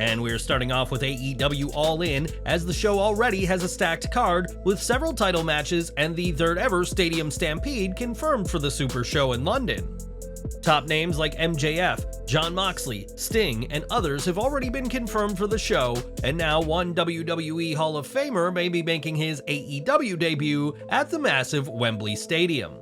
and we're starting off with AEW All-In, as the show already has a stacked card with several title matches and the third ever Stadium Stampede confirmed for the Super Show in London. Top names like MJF, Jon Moxley, Sting, and others have already been confirmed for the show, and now one WWE Hall of Famer may be making his AEW debut at the massive Wembley Stadium.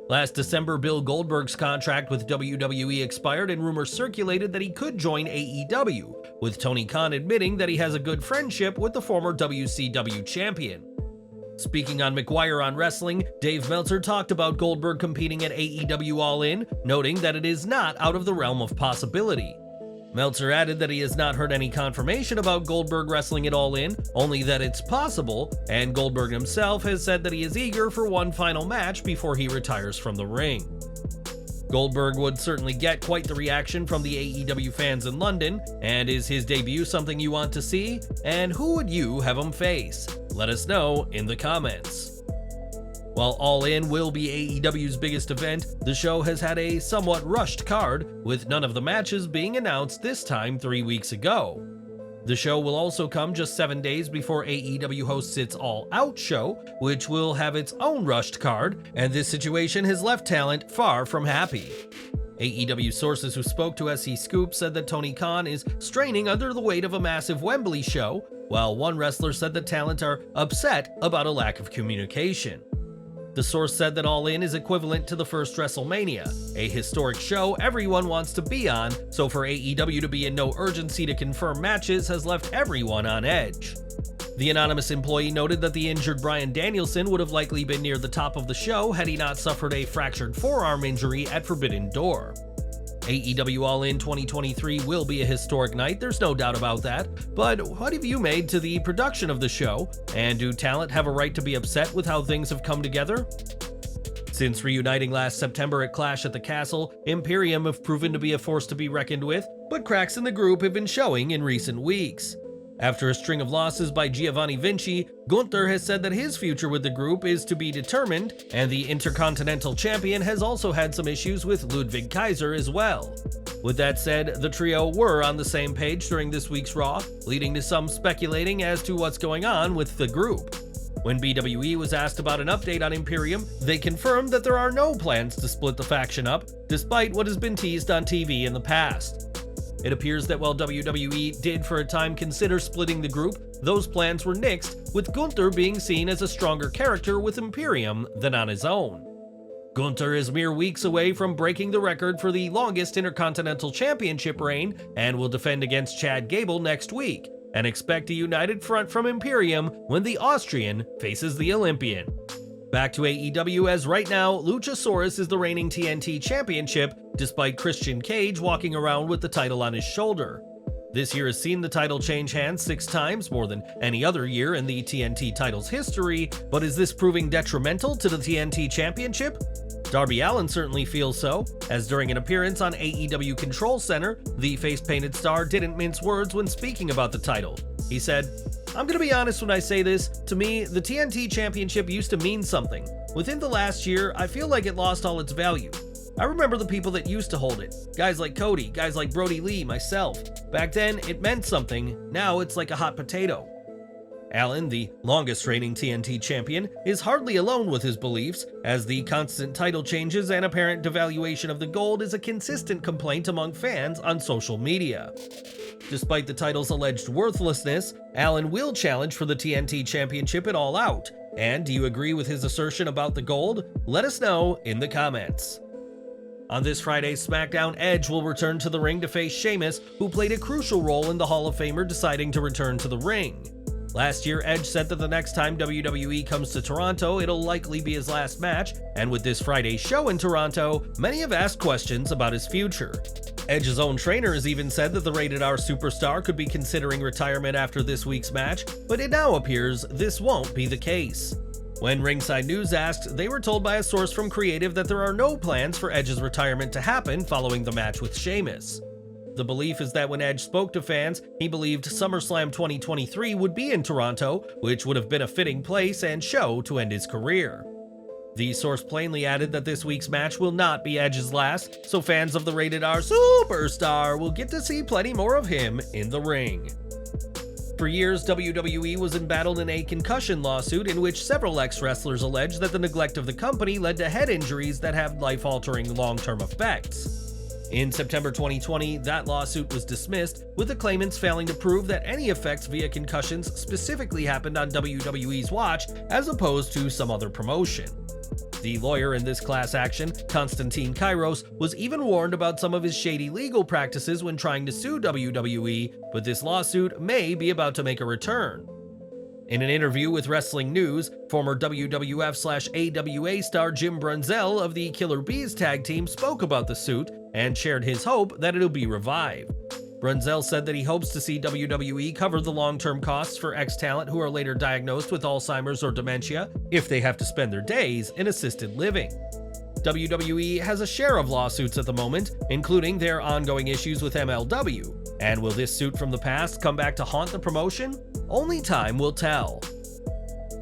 Last December, Bill Goldberg's contract with WWE expired and rumors circulated that he could join AEW, with Tony Khan admitting that he has a good friendship with the former WCW champion. Speaking on McGuire on Wrestling, Dave Meltzer talked about Goldberg competing at AEW All-In, noting that it is not out of the realm of possibility. Meltzer added that he has not heard any confirmation about Goldberg wrestling at All-In, only that it's possible, and Goldberg himself has said that he is eager for one final match before he retires from the ring. Goldberg would certainly get quite the reaction from the AEW fans in London, and is his debut something you want to see? And who would you have him face? Let us know in the comments. While All In will be AEW's biggest event, the show has had a somewhat rushed card, with none of the matches being announced this time 3 weeks ago. The show will also come just 7 days before AEW hosts its All Out show, which will have its own rushed card, and this situation has left talent far from happy. AEW sources who spoke to SC Scoop said that Tony Khan is straining under the weight of a massive Wembley show, while one wrestler said that talent are upset about a lack of communication. The source said that All In is equivalent to the first WrestleMania, a historic show everyone wants to be on, so for AEW to be in no urgency to confirm matches has left everyone on edge. The anonymous employee noted that the injured Bryan Danielson would have likely been near the top of the show had he not suffered a fractured forearm injury at Forbidden Door. AEW All-In 2023 will be a historic night, there's no doubt about that, but what have you made to the production of the show, and do talent have a right to be upset with how things have come together? Since reuniting last September at Clash at the Castle, Imperium have proven to be a force to be reckoned with, but cracks in the group have been showing in recent weeks. After a string of losses by Giovanni Vinci, Gunther has said that his future with the group is to be determined, and the Intercontinental Champion has also had some issues with Ludwig Kaiser as well. With that said, the trio were on the same page during this week's Raw, leading to some speculating as to what's going on with the group. When BWE was asked about an update on Imperium, they confirmed that there are no plans to split the faction up, despite what has been teased on TV in the past. It appears that while WWE did for a time consider splitting the group, those plans were nixed, with Gunther being seen as a stronger character with Imperium than on his own. Gunther is mere weeks away from breaking the record for the longest Intercontinental Championship reign and will defend against Chad Gable next week, and expect a united front from Imperium when the Austrian faces the Olympian. Back to AEW, as right now, Luchasaurus is the reigning TNT Championship, despite Christian Cage walking around with the title on his shoulder. This year has seen the title change hands 6 times, more than any other year in the TNT title's history, but is this proving detrimental to the TNT Championship? Darby Allin certainly feels so, as during an appearance on AEW Control Center, the face-painted star didn't mince words when speaking about the title. He said, "I'm gonna be honest when I say this, to me, the TNT Championship used to mean something. Within the last year, I feel like it lost all its value. I remember the people that used to hold it. Guys like Cody, guys like Brody Lee, myself. Back then, it meant something, now it's like a hot potato." Allin, the longest reigning TNT champion, is hardly alone with his beliefs, as the constant title changes and apparent devaluation of the gold is a consistent complaint among fans on social media. Despite the title's alleged worthlessness, Allin will challenge for the TNT Championship at All Out. And do you agree with his assertion about the gold? Let us know in the comments. On this Friday's SmackDown, Edge will return to the ring to face Sheamus, who played a crucial role in the Hall of Famer deciding to return to the ring. Last year, Edge said that the next time WWE comes to Toronto, it'll likely be his last match, and with this Friday's show in Toronto, many have asked questions about his future. Edge's own trainer has even said that the Rated R superstar could be considering retirement after this week's match, but it now appears this won't be the case. When Ringside News asked, they were told by a source from Creative that there are no plans for Edge's retirement to happen following the match with Sheamus. The belief is that when Edge spoke to fans, he believed SummerSlam 2023 would be in Toronto, which would have been a fitting place and show to end his career. The source plainly added that this week's match will not be Edge's last, so fans of the rated R superstar will get to see plenty more of him in the ring. For years, WWE was embattled in a concussion lawsuit in which several ex-wrestlers alleged that the neglect of the company led to head injuries that have life-altering long-term effects. In September 2020, that lawsuit was dismissed, with the claimants failing to prove that any effects via concussions specifically happened on WWE's watch as opposed to some other promotion. The lawyer in this class action, Konstantin Kairos, was even warned about some of his shady legal practices when trying to sue WWE, but this lawsuit may be about to make a return. In an interview with Wrestling News, former WWF/AWA star Jim Brunzell of the Killer Bees tag team spoke about the suit and shared his hope that it'll be revived. Brunzell said that he hopes to see WWE cover the long-term costs for ex-talent who are later diagnosed with Alzheimer's or dementia if they have to spend their days in assisted living. WWE has a share of lawsuits at the moment, including their ongoing issues with MLW. And will this suit from the past come back to haunt the promotion? Only time will tell.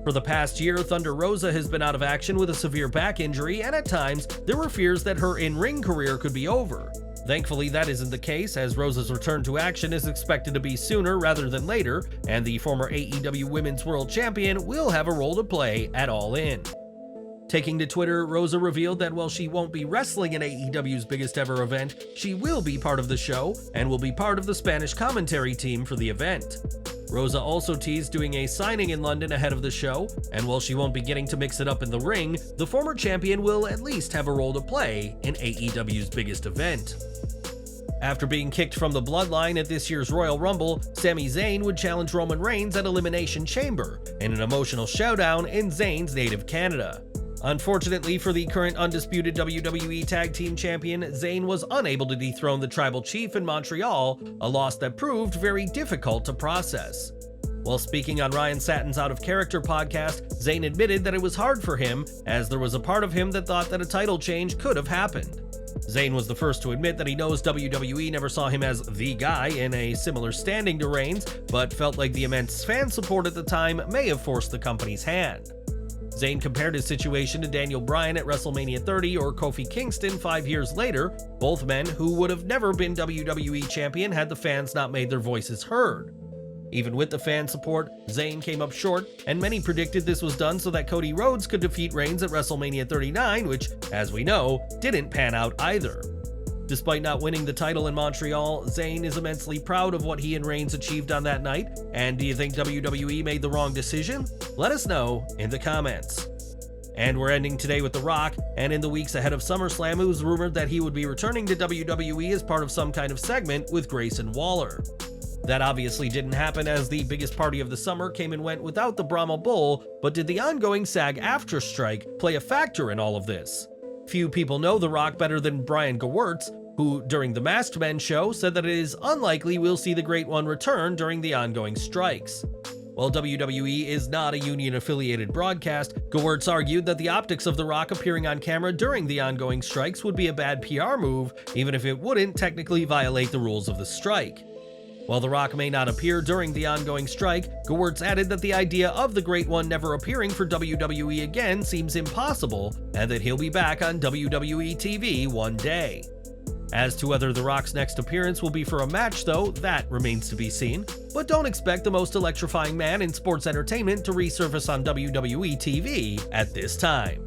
For the past year, Thunder Rosa has been out of action with a severe back injury, and at times, there were fears that her in-ring career could be over. Thankfully, that isn't the case, as Rosa's return to action is expected to be sooner rather than later, and the former AEW Women's World Champion will have a role to play at Allin. Taking to Twitter, Rosa revealed that while she won't be wrestling in AEW's biggest ever event, she will be part of the show and will be part of the Spanish commentary team for the event. Rosa also teased doing a signing in London ahead of the show, and while she won't be getting to mix it up in the ring, the former champion will at least have a role to play in AEW's biggest event. After being kicked from the bloodline at this year's Royal Rumble, Sami Zayn would challenge Roman Reigns at Elimination Chamber in an emotional showdown in Zayn's native Canada. Unfortunately for the current undisputed WWE Tag Team Champion, Zayn was unable to dethrone the Tribal Chief in Montreal, a loss that proved very difficult to process. While speaking on Ryan Satin's Out of Character podcast, Zayn admitted that it was hard for him, as there was a part of him that thought that a title change could have happened. Zayn was the first to admit that he knows WWE never saw him as the guy in a similar standing to Reigns, but felt like the immense fan support at the time may have forced the company's hand. Zayn compared his situation to Daniel Bryan at WrestleMania 30 or Kofi Kingston 5 years later, both men who would have never been WWE champion had the fans not made their voices heard. Even with the fan support, Zayn came up short, and many predicted this was done so that Cody Rhodes could defeat Reigns at WrestleMania 39, which, as we know, didn't pan out either. Despite not winning the title in Montreal, Zayn is immensely proud of what he and Reigns achieved on that night, and do you think WWE made the wrong decision? Let us know in the comments. And we're ending today with The Rock, and in the weeks ahead of SummerSlam, it was rumored that he would be returning to WWE as part of some kind of segment with Grayson Waller. That obviously didn't happen, as the biggest party of the summer came and went without the Brahma Bull, but did the ongoing SAG-AFTRA strike play a factor in all of this? Few people know The Rock better than Brian Gewirtz, who, during the Masked Men show, said that it is unlikely we'll see the Great One return during the ongoing strikes. While WWE is not a union-affiliated broadcast, Gewirtz argued that the optics of The Rock appearing on camera during the ongoing strikes would be a bad PR move, even if it wouldn't technically violate the rules of the strike. While The Rock may not appear during the ongoing strike, Gewirtz added that the idea of the Great One never appearing for WWE again seems impossible, and that he'll be back on WWE TV one day. As to whether The Rock's next appearance will be for a match, though, that remains to be seen. But don't expect the most electrifying man in sports entertainment to resurface on WWE TV at this time.